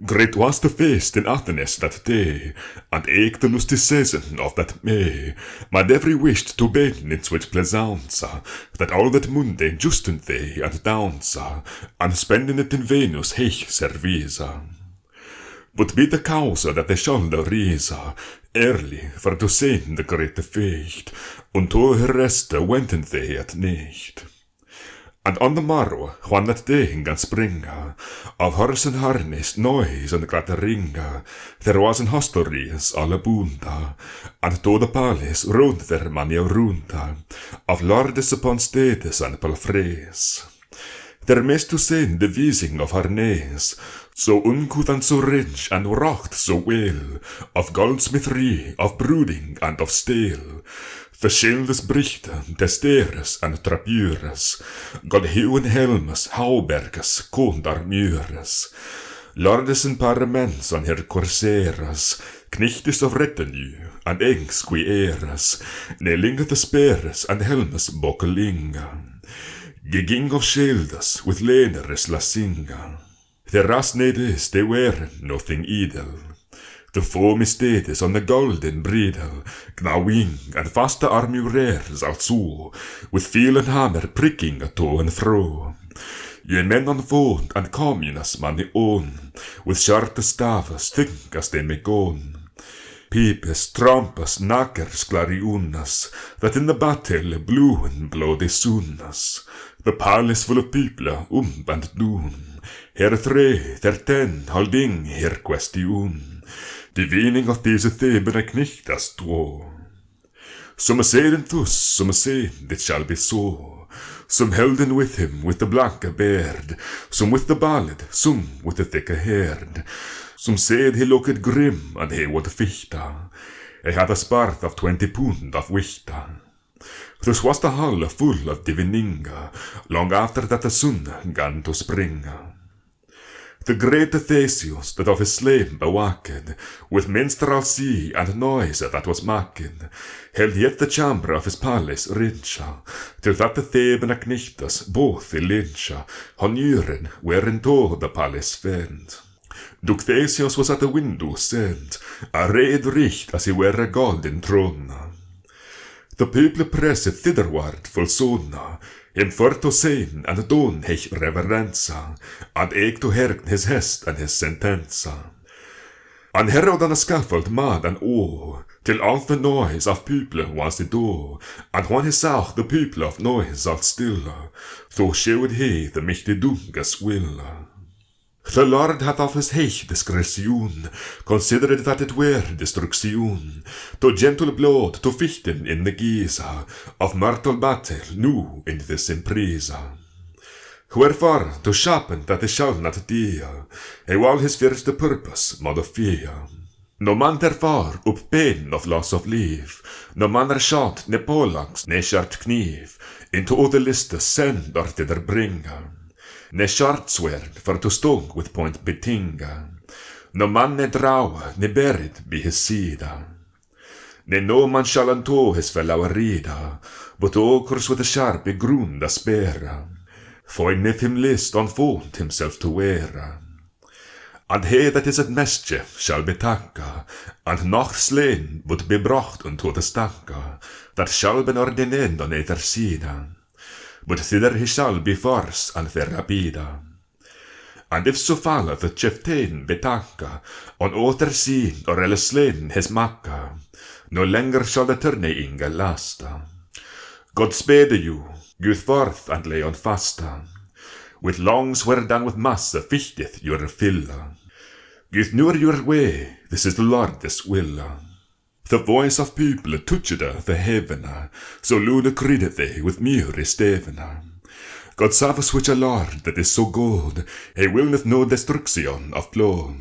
Great was the feast in Athens that day, and eke the lusty season of that May. My every wished to bed in sweet pleasance, that all that Monday justen they and dance, and spending it in Venus heich service. But be the cause that they shall no rise, early for to sehen the great feast, und to her reste wenten they at nicht. And on the morrow, when that day gan springa, of horse and harness, noise and glad ringa, there was an hostelries alla bunda, and to the palace rond there many runda, of lordes upon status and palfreys. There mest to send the vising of harness, so uncouth and so rich and wrought so well, of goldsmithery, of brooding and of steel. Verschildes brichten, testeres and trapures, godhewen helmes, hauberges, kondarmures, lordes and paraments and her corseras, knichtes of retinue, and engs quieras, ne linget speres and helmes bokelinga, geging of shieldes with leneres lasinga. The ras nedes they were nothing idle. The foamy status on the golden bridle, gnawing and faste armurers also, with feel and hammer pricking to and fro. Yen men on foot and communas many own, with sharp staves think as they may go. Pipes, trumpes, knackers, clariunas, that in the battle blew and blow they soonas. The palace full of people, and noon. Her 3, her 10, holding her question. Die Wening of deze Theben ik nicht as two. Some said thus, some said it shall be so. Some held in with him with the blanke beard, some with the ballad, some with the thicker haired. Some said he looked grim and he would fichte. He had a spart of 20 pund of wichte. Thus was the hall full of divininga, long after that the sun gan to spring. The great Theseus that of his slain bewaked, with minstrelsy and noise that was making, held yet the chamber of his palace richa, till that the Theban knichtas both in lyncha, honuren whereinto the palace fend. Duke Theseus was at the window sent, arrayed richt as he were a golden throne. The people pressed thitherward full sona, him for to sein and don hech reverenza, and eke to hergn his hest and his sentenza. And herod on a scaffold mad and oh, till all the noise of people was the door, and when he saw the people of noise all still, so shewed he the mighty dungas will. The Lord hath of his hech discretion considered that it were destruction, to gentle blood to fichten in the gisa of mortal battle new in this impresa. Wherefore to sharpen that they shall not dear, he all his first purpose modify. No man therefore up pain of loss of leave, no manner shot ne polangs ne sharp kniv, into the list send or thither bring. Ne short sword for to stung with point betinga. No man ne draw, ne buried be his sida. Ne no man shall unto his fellow rida, but okers with a sharp grund a spera. For if him list on foot himself to wear. And he that is at mischief shall be tanka, and not slain but be brought unto the stanka, that shall be ordained on either side. But thither he shall be forced and verrapida. And if so falleth the chieftain betanka, on other seen or else slain his makka, no longer shall the tourneyinga lasta. God spade you, youth forth and lay on fasta. With long swear down with massa fichteth your fill. Youth nur your way, this is the Lord's will. The voice of people touched the heaven, so luna creedeth they with mere steven. God save which a Lord that is so good, he willeth no destruction of blood.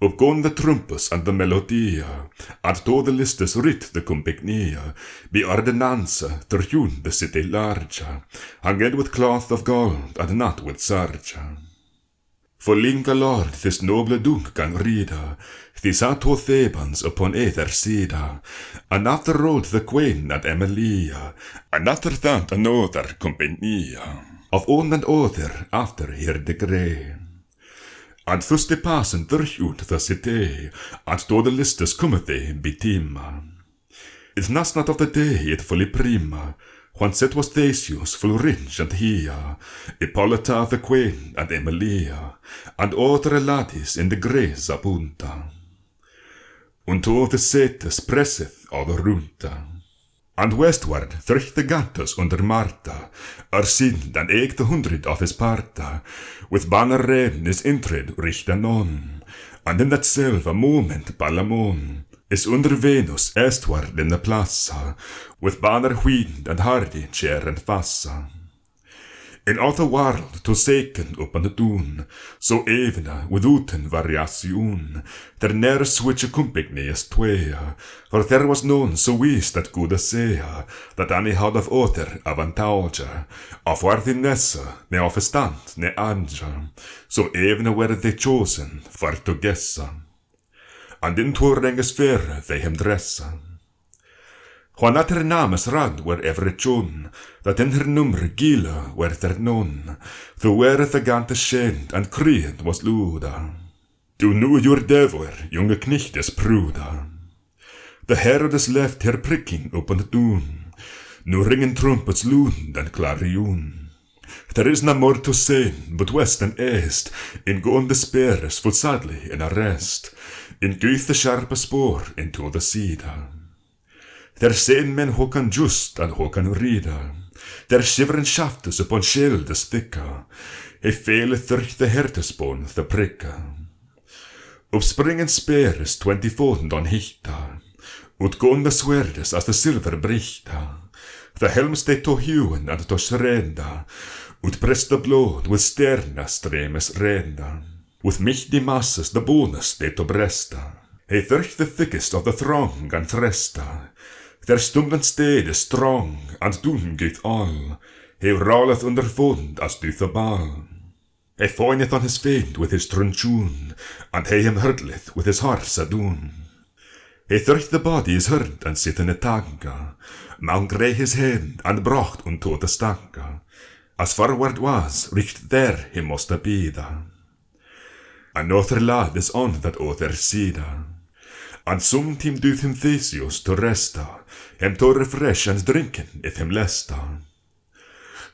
Uppgån the trumpus and the melodia, and to the listes writ the compagnia, be ordinanza, terhun the city larger, hanged with cloth of gold and not with sarge. For linka Lord this noble dunk can reada, these are two Thebans upon either side, and after rode the Queen and Emilia, and after that another compagnia, of one and other after here the grey. and thus they passen durch ut the city, and do the listes cometh they bitima. It nas not of the day it fully prima, once it was Theseus full rich and hia, Hippolyta the queen and Emilia, and other ladies in the grace abunta. Und all the setes presseth all the runta. And westward thricht the Gattus under Marta, Arcite and 800 of his parta, with banner red is intred richten on, and in that selve moment Palamon is under Venus eastward in the plaza, with banner wheat and hardy chair and fassa. In all the world to seken up and doen, so evene withouten variation, der ne'er switche compagnies twea, for there was none so wise that could say, that any had of other avantage, of worthiness, ne of stand, ne anja, so evene were they chosen for to guess, and in Turenges fair they him dressa. When at her names rad were ever chun, that in her number gila were there none, though were the gante schend and creed was luda. Du nu your devour, junge knichtes pruda. The herald is left her pricking up on the dune, nu ringen trumpets lund and clarion. There is no more to say, but west and east, in gone despair is full sadly in arrest, in guth the sharpe spoor into the cedar. Der zijn men hokan just and hokan rida, der shiveren shaftus upon shieldes thicka, he faileth durch the hertesbone the pricka. Uppspringen speres 20 on hichta, ut gonda swerdes as the silver brichta, the helms they to hewen and to srenda, ut press the blood with sterna stremes renda, with michty masses the bonus they to bresta, he durch the thickest of the throng and thresta, der stunden stede strong, and doen geht all, he rolleth underfund as doth a ball. He foineth on his feet with his truncheon, and he him hurdleth with his horse adoon. He thricht the body is hurt and sit in a tanka, mount grey his head and brocht unto the stanka, as forward was, richt there he must bida. Another lad is on that other sida, and some team doth him Theseus to resta, him to refresh and drinken if him lesta.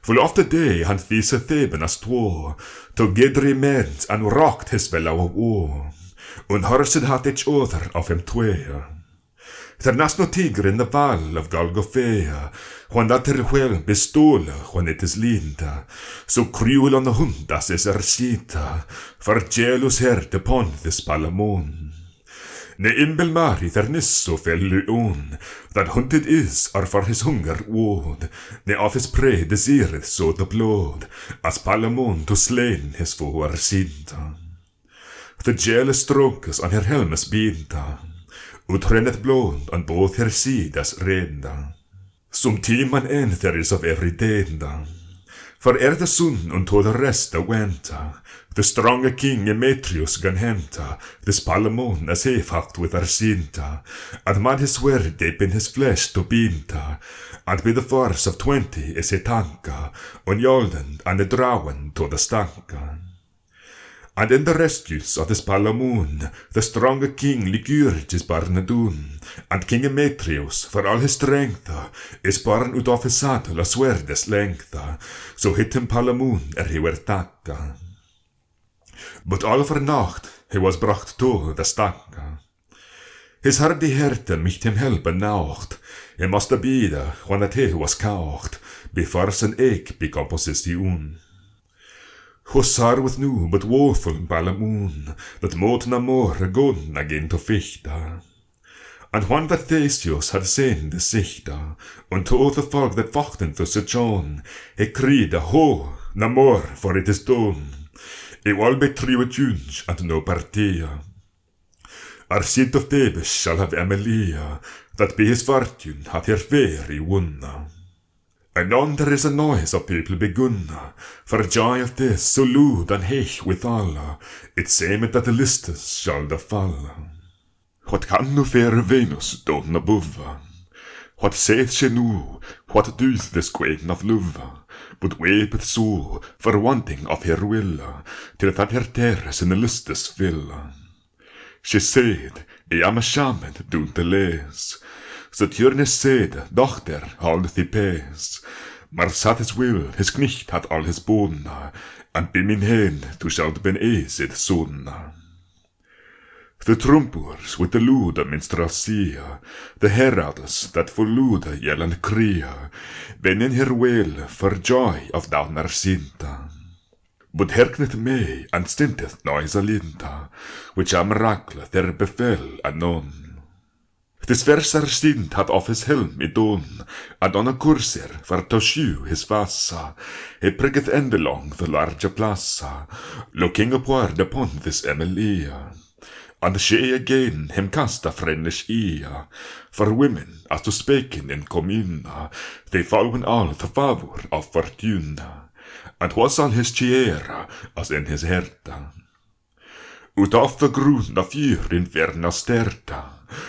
Full of the day han These Theben as twa, to gedry meds and rocked his fellow war, and horsed hat each other of him twea. There nas no tigre in the val of Golgotha, when that her well bestole when it is linda, so cruel on the hunt as is Arcite, for jealous herd upon this Palamon. Ne imbel mari there nis so fellu on, that hunted is or for his hunger wod, ne of his prey desireth so the blood, as Palamon to slain his foe Arcite. The jealous strokes on her helmes binta, ut renneth blood on both her sidas renda. Some team an end there is of every denda, for the sun unto the rest wenta, the stronger king Emetrius gan henta, this Palamon as he fact with Arcite, and mad his word deep in his flesh to binta, and with the force of 20 is he tanka, on Yolden and the drawen to the stanka. And in the rescues of this Palamon, the stronger king Lycurgus is born adun, and King Emetrius, for all his strength, is born out of his saddle a swerdes length, so hit him Palamon he were tatta. But all for nacht he was bracht to the stanka. His hardy herte micht him helpen nacht, he must bide when that he was kaucht, before sin ek become possession. Hussar with nu but woeful Palamon, that mote na more gun again to fichta. And when that Theseus had seen the sichta, and to the folk that wachten to Sir John, he cried ho, na more, for it is done. It will be true judge and no partia. Arcite of Thebes shall have Emilia, that by his fortune hath her fairy wonna. Anon there is a noise of people begunna, for joy of this so loud and hech withal, it seemeth that the listes shall da fall. What can no fair Venus done above? What saith she now? What doeth this queen of love? But weepeth so for wanting of her will, till that her tears in the lustes fill. She said, I am ashamed doon te lees, so Tjörnes said, dochter, hold thee pace. Maar zat his will, his knicht had all his bone, and by min hand du shalt ben esid son. The trumpers with the lude minstrelsy, the heralds that for lude yell and cry, ben in her wail for joy of down Arcite. But herknet me and stinteth noise alinta, which a miracle there befell anon. This verse Arcite had off his helm I done, and on a courser for to shew his vassa, he priggeth endelong the large plaza, looking upward upon this Emilia. And she again him cast a friendlish ear, for women as to speaking in commune, they followen all the favour of fortune, and was all his cheer as in his herte. Ut of the ground of year inferna sterta,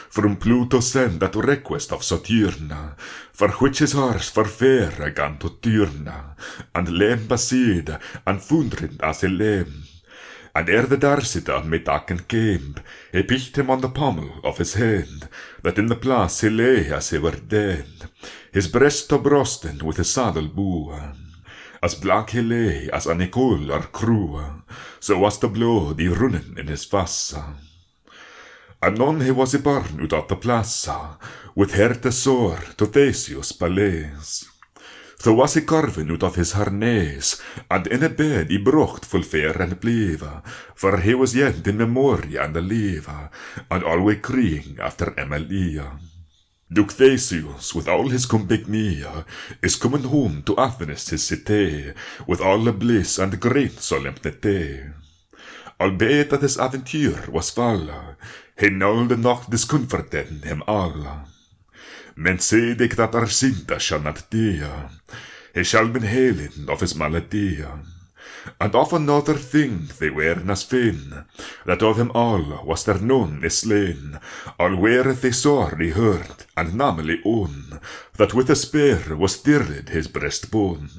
from Pluto send at request of Saturn, for which his horse for fair gan to turn, and lem basid and fundrin as he lem. And the Darcita met Aken came, he picked him on the pommel of his hand, that in the place he lay as he were dead, his breast to brosten with his saddle bow. As black he lay as a Nicol or crew, so was the blood he running in his vassa. Anon he was born out of the plaza, with herte sore to Theseus' palace. So was he carven out of his harness, and in a bed he brocht full fair and bleve, for he was yet in memory and alive, and always crying after Emilia. Duke Theseus, with all his compagnia, is coming home to Athens his city, with all the bliss and great solemnity. Albeit that his adventure was fall, he null the nacht discomforted him all. Men sedig that Arcite shall not die, he shall be healed of his malady. And of another thing they were as fain, that of them all was there none is slain, all were they sorely hurt, and namely own, that with a spear was stirred his breastbone.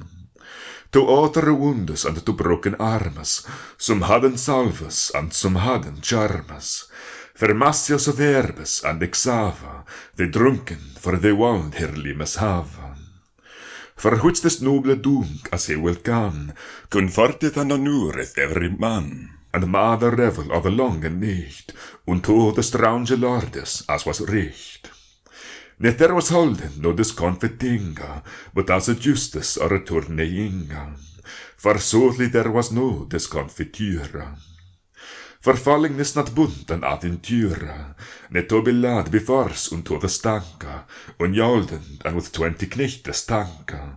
To outer wounds and to broken arms, some hadden salves and some hadden charms. Vermassias of herbes and exava, they drunken, for they wond her limes have. For which this noble dunk, as he will can, comforteth and honoureth every man, and made a revel of a long night, unto the strange lordes, as was recht. Net there was holden no discomfiting, but as a justice or a tourneying, for sotly there was no discomfiture. For falling is not bunt an aventure, net to be lad befors unto the stanka, unjolden and with 20 knechtes tanka,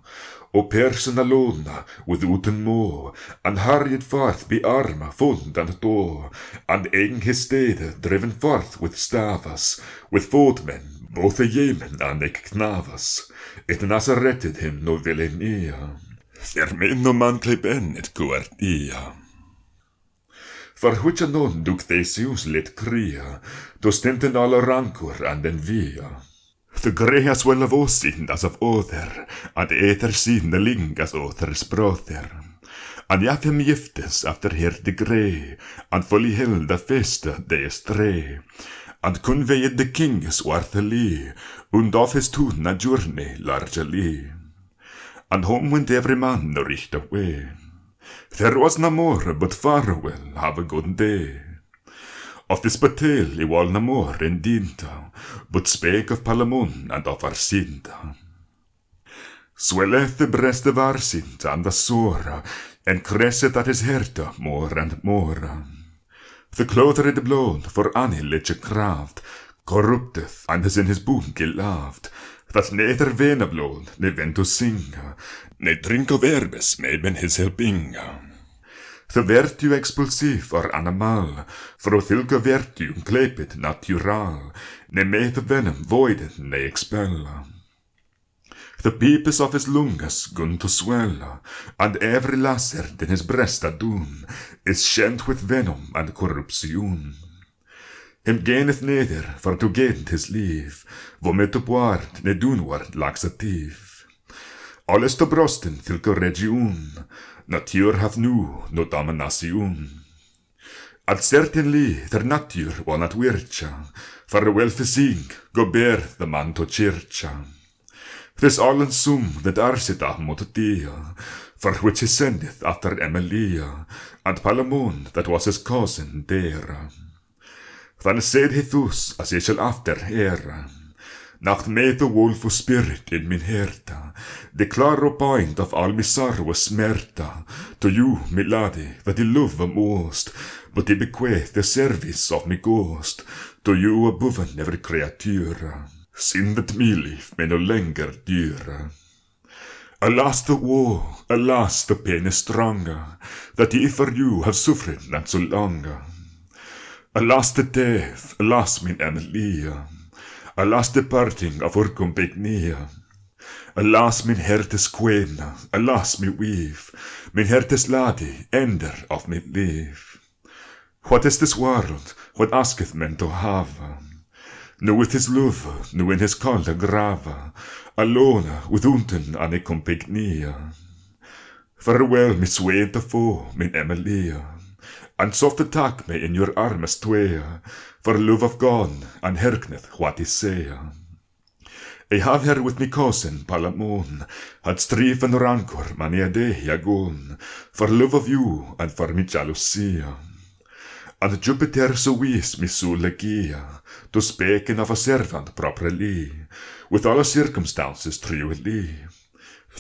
o person alone, with uten mo, and hurried forth be arma, fund and do, and eng his stede driven forth with stavas, with footmen, both the yemen and the knavas, it nazaretted him no villania, there made no man clip in it guardia. For which anon Duke Theseus let cria, to stinten all rancor and envia. The grey as well of Ossind as of other, and ether seen the ling as other's brother. And jaf him giftes after her the grey, and fully held a festa de estray, and conveyed the king's worthily, und of his tune a journey largely. And home went every man the richter way. There was no more, but farewell, have a good day. Of this battle he was no more indeed, but spake of Palamon and of Arcite. Swelleth the breast of Arcite and the sore, and cresseth at his heart more and more. The clothed blood for any liche craft, corrupteth and is in his boon gelaved, that neither vena blood ne went to sing, ne drink of herbes may ben his helping. The virtue expulsive or animal, fro thilke virtue clepit natural, ne may the venom voided ne expel. The peepes of his lungs gun to swell, and every lacer in his breast adoon is shent with venom and corruption. Hem geneth neder, for to gent his lief, hvor met op waard, ne doenward laxatief. Alles te brosten, tilke region, natuur hath nu, no domination. At certainly, der natuur was not wircha, for the wel fysiek, go bear the man to chircha. This all in sum that Arcite mot dia, for which he sendeth after Emilia, and Palamon that was his cousin there. Then said he thus, as he shall after hear, Nacht made the wolf spirit in min herta, declare a point of all my sorrow smerta, to you, my laddie, that I love the most, but I bequeath the service of my ghost, to you above every creature, sin that me life may no longer dure. Alas the woe, alas the pain is stronger, that I for you have suffered not so long. Alas the death, alas min Emilia, alas the parting of our compagnie. Alas min hertes queen, alas mi wife, min hertes laddie, ender of my life. What is this world, what asketh men to have? Nu with his love, nu in his kalde grave, alone with unten an e compagnie. Farewell, mi sweete foe, min Emilia, and soft attack me in your armes twee, for love of God, and herkneth what I say. I have her with me cousin Palamon, had strifen rancor many a day gone, for love of you and for me jealousy. And Jupiter so wise me so legia, to speaking of a servant properly, with all circumstances truly.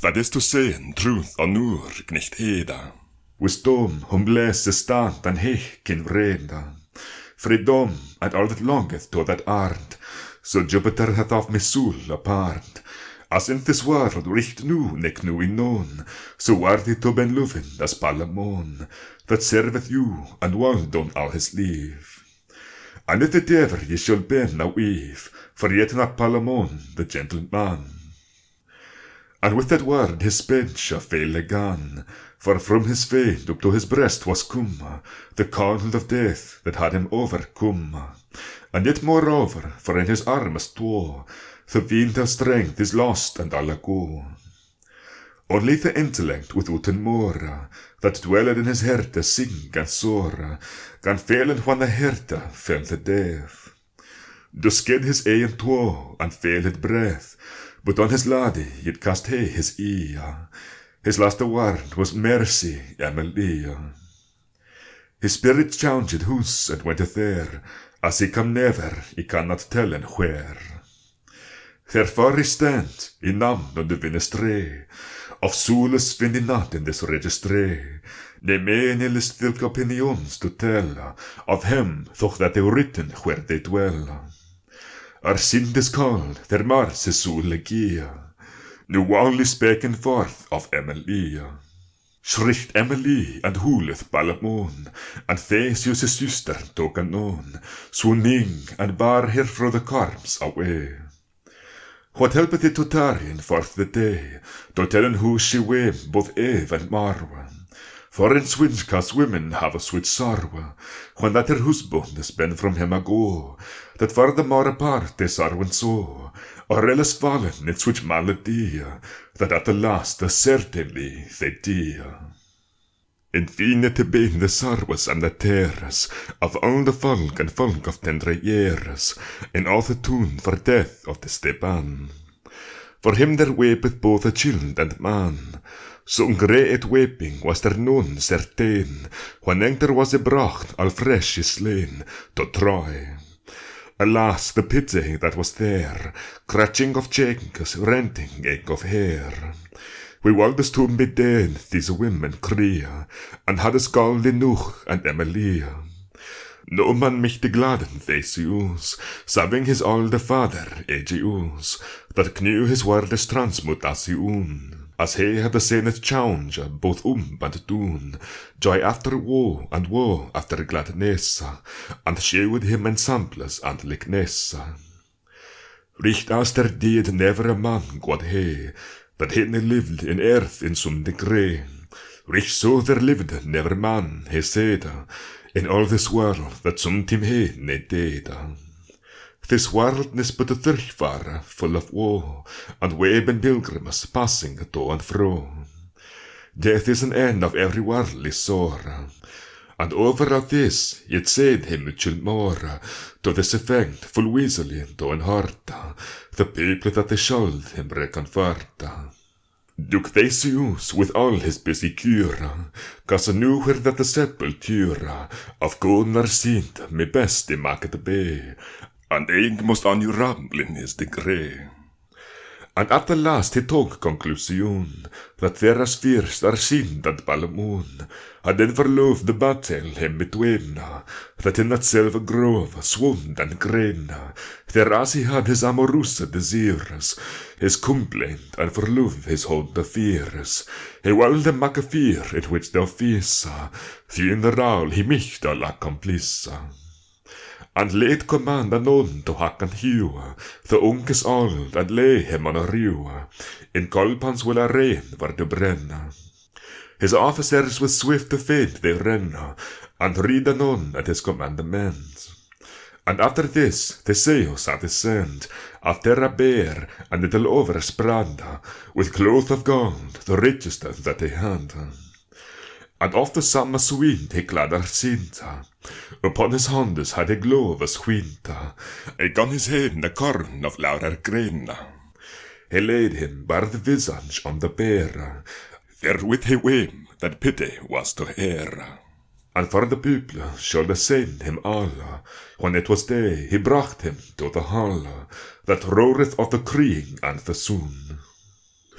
That is to say, in truth, honor, knecht heda. Wisdom, humblesse stand and hech in vrede. Freedom, and all that longeth to that art, so Jupiter hath of me soul apart. As in this world richt nu, nec nu in known, so worthy to ben loving as Palamon, that serveth you, and well done all his leave. And if it ever ye shall ben now eve, forget not Palamon, the gentleman. And with that word his bench a fail again, for from his vein up to his breast was come the cold of death that had him overcome. And yet moreover, for in his armes twa, the wind of strength is lost and all ago. Only the intellect without more, that dwelled in his herte sing and sore, can fail when the herte fell the death. Dus sked his eye twa, and failed breath, but on his laddie yet cast he his eye. His last word was mercy, Emilia. His spirit changed whose and went there, as he come never, he cannot tell and where. Therefore he stand, in nam no de vinestray, of souls find he not in this registry, ne many listilk opinions to tell, of him though that they written where they dwell. Our sin is called, their Mars is soul legia, nu only speaking forth of Emilia. Schricht Emily and huleth Palamon, and Theseus his sister token on, swooning and bar her fro the corpse away. What helpeth it to tarry forth the day, to tellen who she were both Eve and Marwa? For in swinge cast women have a sweet sorrow, when that her husband is been from him ago, that for the more apart they sorrowen so, or else fallen in such malady, that at the last certainly they die. Infine te been the sorrows and the tears of all the folk and folk of tender years, in all the tune for death of the Stepan. For him there weepeth both a child and man, so great weeping was there none certain, when there was a bracht all fresh is slain to Troy. Alas, the pity that was there, cratching of cheeks, renting ache of hair. We waldes to be dead, these women crie, and had a skull enough and Emilia. No man mich de gladen Theseus, saving his olde father, Aegeus, that knew his wordes transmutation. As he had seen it change, both and doon, joy after woe after gladness, and shewed him ensamples and likeness. Richt as der deed never a man god he, that he lived in earth in some degree. Rich so there lived never man, he said, In all this world that some team hate ne data. This world is but a thirchfare full of woe, and web and pilgrims passing to and fro. Death is an end of every worldly sorrow, and over of this yet said him much more, to this effect full wisely to and harta, the people that they should him reconforta. Duke Theseus with all his busy cure, cause knew where that the sepulture of Gunnar Arcite may best market be, and eg most on you ramble in his degree. And at the last he took conclusion, that there as fierce Arcite and Palamon had then verloved the battle him between, that in that silver grove swooned and grain, there as he had his amorous desires, his complaint and for love his hold the fears, he will the make a fear in which thou fisa, funeral he mich all accomplissa. And laid command anon to hack and hew, the unkes old, and lay him on a rew, in Colpans will a rain where to brenna. His officers with swift to faint they ren, and read anon at his commandments. And after this, Theseus had descend, after a bear, and little overspread, with cloth of gold, the richest that he had. And of the summer sweet he clad Arcite, upon his hands had a glove as quinta, eg on his head a corn of laurer grain. He laid him bare the visage on the bear, therewith he wame that pity was to hear. And for the people should send him all, when it was day he brought him to the hall, that roareth of the creek and the sun.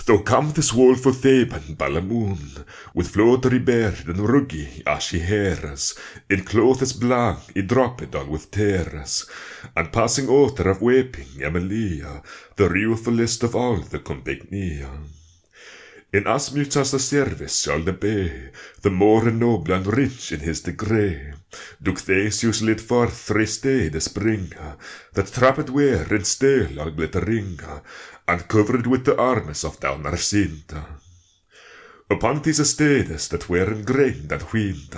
Though come this woeful Theban Palamon, with floatery beard and ruggy ashy hairs, in clothes blank he dropped all with tears, and passing author of weeping Emilia, the ruefulest of all the compagnia. In as much as the service shall be, the more noble and rich in his degree, Duke Theseus led forth 3 staid spring, that trapped were in steel all glittering, and covered with the arms of down Arcite. Upon these staves that were ingrained and wheeled,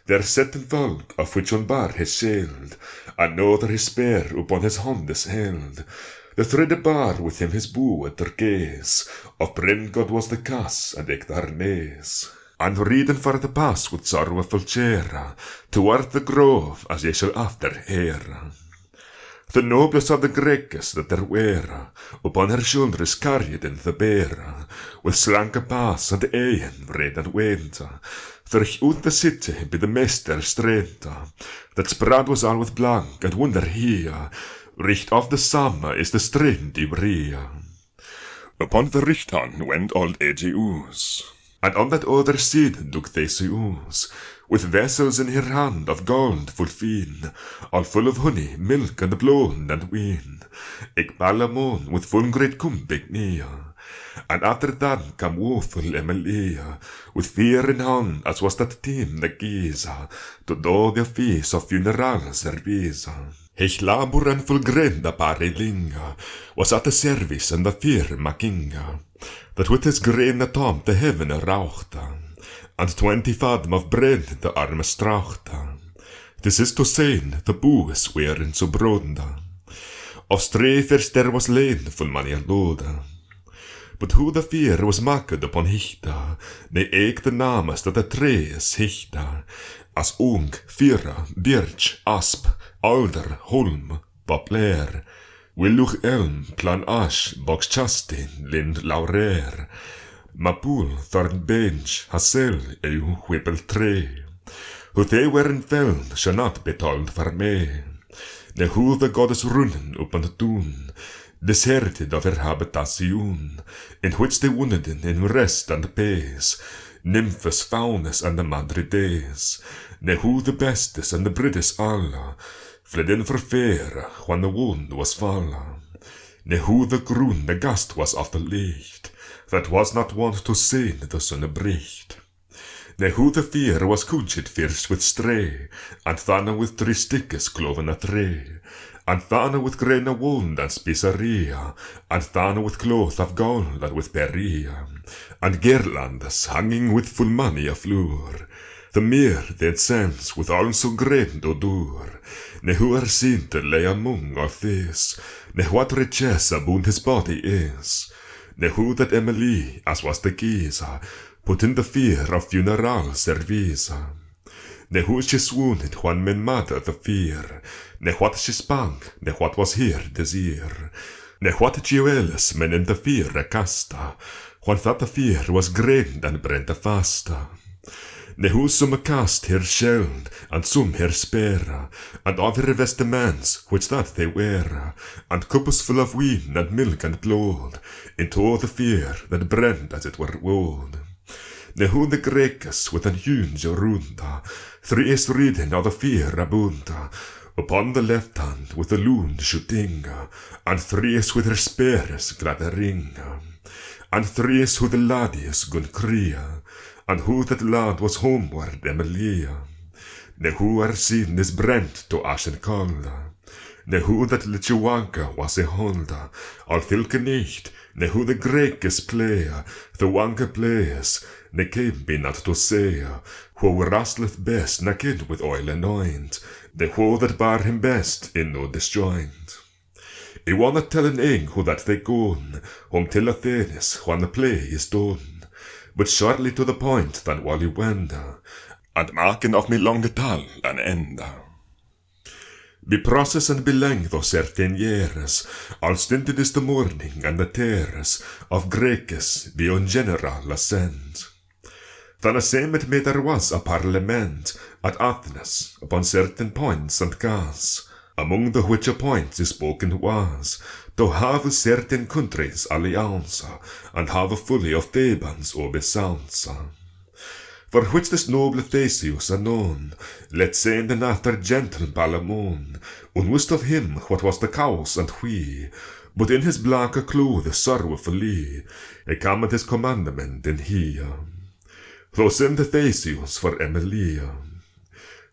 there sat in folk of which one bar his shield, another his spear upon his hands held. The thread bar with him his bow at their gaze, of Bringod was the cass and eke the harness. And reading for the pass with sorrowful cheer, toward the grove as ye shall after hear. The noblest of the Greeks that there were, upon her shoulders carried in the bear, with slanke pass and eien red and went, through out the city by the meester straight, that spread was all with blank and wonder here, richt of the summer is the strand die brie. Upon the richtan went old Aegeus, and on that other side Duke Theseus, with vessels in her hand of gold full fine, all full of honey, milk, and blood and wine, eke Palamon with full great compagnia. And after that come woeful Emilia, with fear in hand, as was that team the Giza, to do the feast of funeral service. Hech labor and full grenda parilinga, was at the service and the fear makinga, that with his grain atop the heaven rauchte, and 20 fathom of bread the arme strauchte. This is to say, the boes weren so bronda. Of strefers there was lain full many a loda. But who the fear was maked upon hichta, ne eke the namest that the trees hichta, as ung, fyra, birch, asp, alder, holm, poplar, willuch elm, plan ash, box chastin, lind laurer, mapul, thorn bench, hassel, eu whippel tree. Who they were in veld shall not be told for me, ne who the goddess runnen upon the dune, deserted of her habitation, in which they wounded in rest and peace, nymphs, faunes, and the madrides, ne who the bestes and the brides alla, fled in for fear when the wound was falla, ne who the groen the gast was of the licht, that was not wont to see the sun bricht. Ne who the fear was couched fierce with stray, and thana with 3 stickes cloven a tree, and thana with grain of wound and spiceria, and thana with cloth of gold and with peria, and girlands hanging with full money a floor, the mere that sends with all so great odor, ne who are seen to lay among all this, ne what riches abound his body is, ne who that Emily, as was the Giza, put in the fear of funeral service, ne who she swooned when men mother the fear, ne what she spank, ne what was here desire, ne what jewels men in the fear casta, when that the fear was great and brent fasta. Ne who some cast her sheld, and some her spare, and of her vestments which that they wear, and cups full of wine and milk and blood, into the fear that brent as it were wold. Ne who the Greeks with an huge runda, 3 is reading of the fear abunda, upon the left hand with the loon shooting, and 3 is with her spears glattering, and 3 is who the laddies gun crea, and who that lad was homeward Emilia, ne who are seen is brent to ashen cold, ne who that Lithuanka was a holder, all thilke nicht, ne who the Greekes player, the wanka players, ne came be not to say, who wrestleth best naked with oil anoint, ne who that bar him best in no disjoint. I wanna tell an eng who that they gone, home till Athenes when the play is done, but shortly to the point than while you wend, and maken of me longe tal an end. Be process and be length of certain years, all stinted is the morning and the tears of Greekes beyond general assent. Then a same it made there was a parliament at Athens upon certain points and cause, among the which a point is spoken was, to have certain countries alliance, and have fully of Thebans obeisance. For which this noble Theseus anon, let send and after gentle Palamon, unwist of him what was the cause and why, but in his black clothes sorrowfully, he came at his commandment in he. Though send Theseus for Emilia.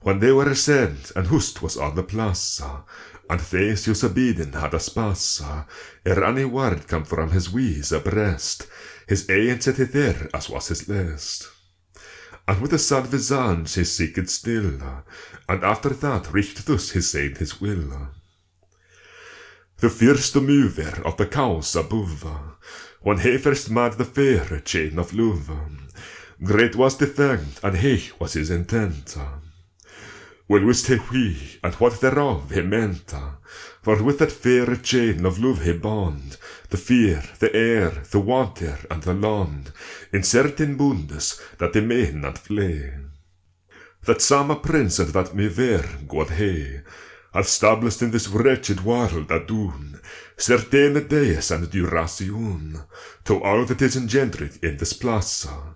When they were sent, and hust was on the plaza, and Theseus obedient had a spassa, ere any word come from his wheeze breast, his ain set he there as was his list. And with a sad visage he seeked still, and after that reached thus he said his will. The first mover of the cows above, when he first made the fair chain of love, great was the fact, and he was his intent. Well wist he and what thereof he meant, for with that fair chain of love he bond, the fear, the air, the water, and the land, in certain bundes that they may not flee. That same prince and that me were, God he, hath stablished in this wretched world adun, certain days and duration, to all that is engendered in this plaza,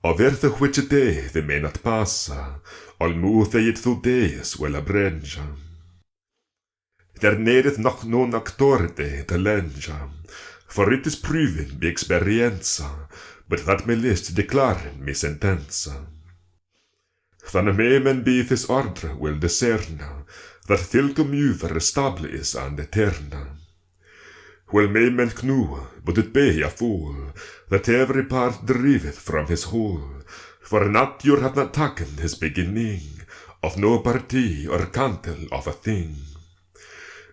of earth which day they may not pass, all move they it through days well abridge. There needeth noch no actor de lenge, for it is proven by experience, but that may list declare me sentence. Then may men be this order will discern, that thilke mover establish and etern. Well may men knew, but it be a fool, that every part deriveth from his whole, for nature hath not taken his beginning, of no party or cantle of a thing,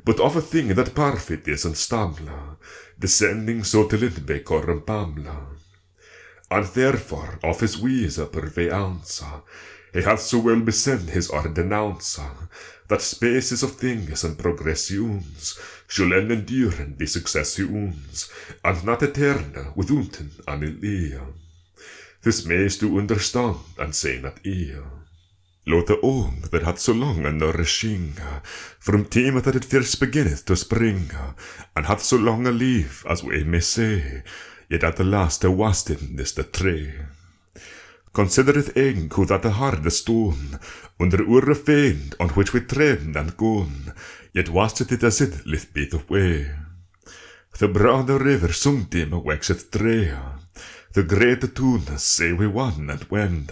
but of a thing that perfect is unstable, descending so till it be corrumptible. And therefore of his wise purveillance, he hath so well besent his ordinance, that spaces of things and progressions shall endure and be successions, and not eterne without an ilia. This mayst du understand and say not ear. Lot the ung that hath so long a nourishing, from time that it first beginneth to spring, and hath so long a leaf as we may say, yet at the last a wasted is the tree. Considereth eng who that the harde stone, under ure feind on which we tread and gone, yet wasted it as it lith be the way. The broad river sometime waxeth drea, the great tunes say we won and wend,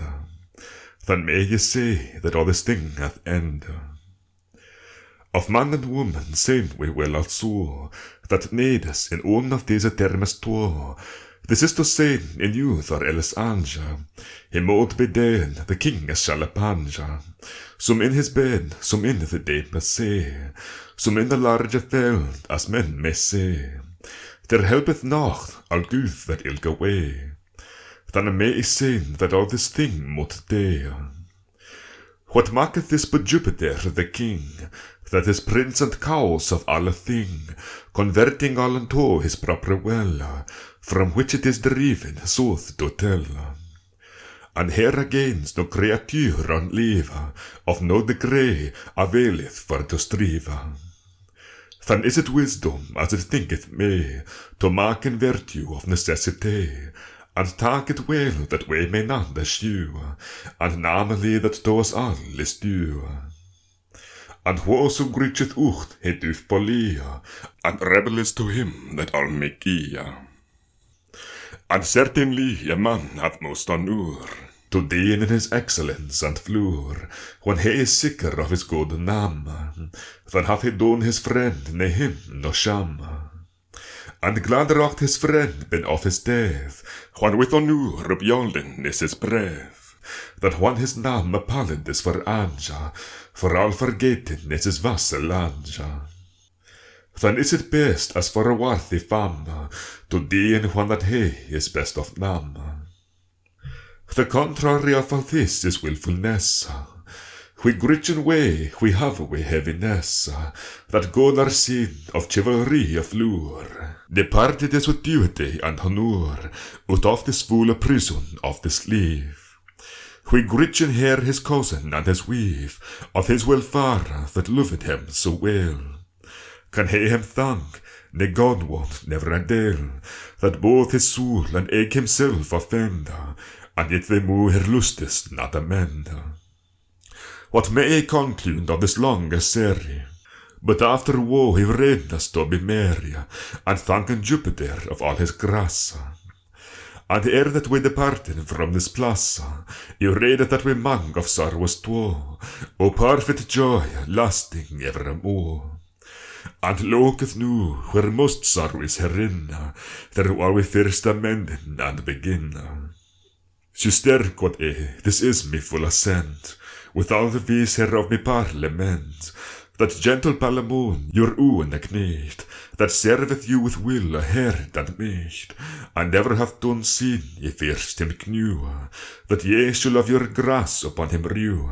then may ye say that all this thing hath end. Of man and woman same we well also, that need us in one of these termes two, This is to say, in youth or else anja, he mote be dead, the king is shalapanja, some in his bed, some in the deeper sea, some in the larger field, as men may say. There helpeth not all good that ilk away, then may I sin that all this thing mote dare. What maketh this but Jupiter the king, that is prince and cause of all thing, converting all unto his proper will, from which it is driven, sooth to tell. And here against no creature on live, of no degree availeth for to strive. Then is it wisdom, as it thinketh me, to make in virtue of necessity, and take it well that we may not eschew, and namely that to us all is due. And whoso reacheth ucht he doth polia, and rebel is to him that all may gia. And certainly a man hath most honour, to dean in his excellence and floor, when he is sicker of his good name, than hath he done his friend ne him no sham. And gladder ocht his friend been of his death, when with honour up yolden is his breath, that when his name appalled is for anja, for all forgetting is his vassal anja. Then is it best as for a worthy fame, to dean when that he is best of name. The contrary of all this is wilfulness, we gritchen way, we have we heaviness, that God our sin of chivalry of lure, departed is with duty and honour, out of this foul prison of the slave. We gritchen here his cousin and his wife, of his welfare that loved him so well. Can he him thank, ne God won't never a deal, that both his soul and eke himself offend, and yet they move her lustes not amend. What may I conclude of this long essay? But after woe he read us to be merry, and thanking Jupiter of all his grace. And ere that we departed from this place, you read that we mang of sorrows twoe, O perfect joy lasting evermore. And looketh nu where most sorrow is herein, there while we first amend and begin. Sister, quod this is me full assent, with all the vis here of me parliament, that gentle Palamon, your own knecht, that serveth you with will a herd and mecht, and never hath done sin ye first him knew, that ye shall of your grace upon him rew,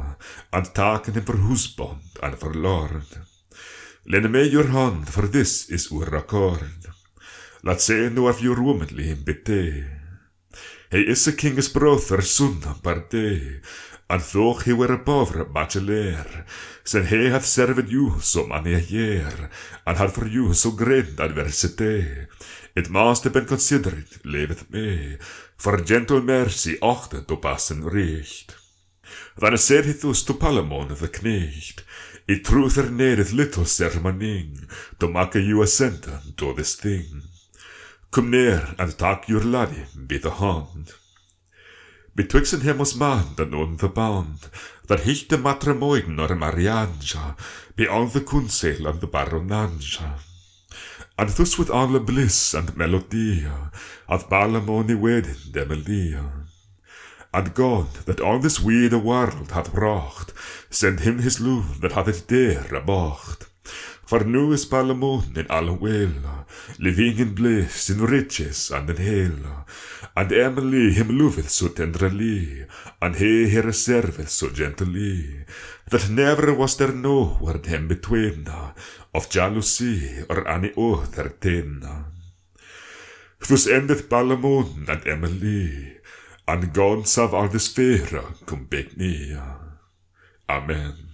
and taken him for husband and for lord. Lend me your hand, for this is our accord. Let say no of your womanly him bete. He is a king's brother, son per day, and though he were a poor bachelor, sen he hath served you so many a year, and had for you so great adversity, it must have been considered, leveth me, for gentle mercy achted to passen recht. Then said he thus to Palamon the knecht, it truth there needeth little ceremonying, to make you assent to this thing. Come near and take your laddie by the hand. Betwixt him was man and on the bond, that hicht the matrimoine or marianja, beyond the council and the baronanja. And thus with all the bliss and melody, hath Palamon wedding Demelia. And God, that all this wide world hath wrought, send him his love that hath it dare abocht. For nu is Palamon in all well, living in bliss, in riches, and in hell. And Emily him loveth so tenderly, and he her serveth so gently, that never was there no word him between, of jealousy or any other thing. Thus endeth Palamon and Emily, and God save all this fear come back near. Amen.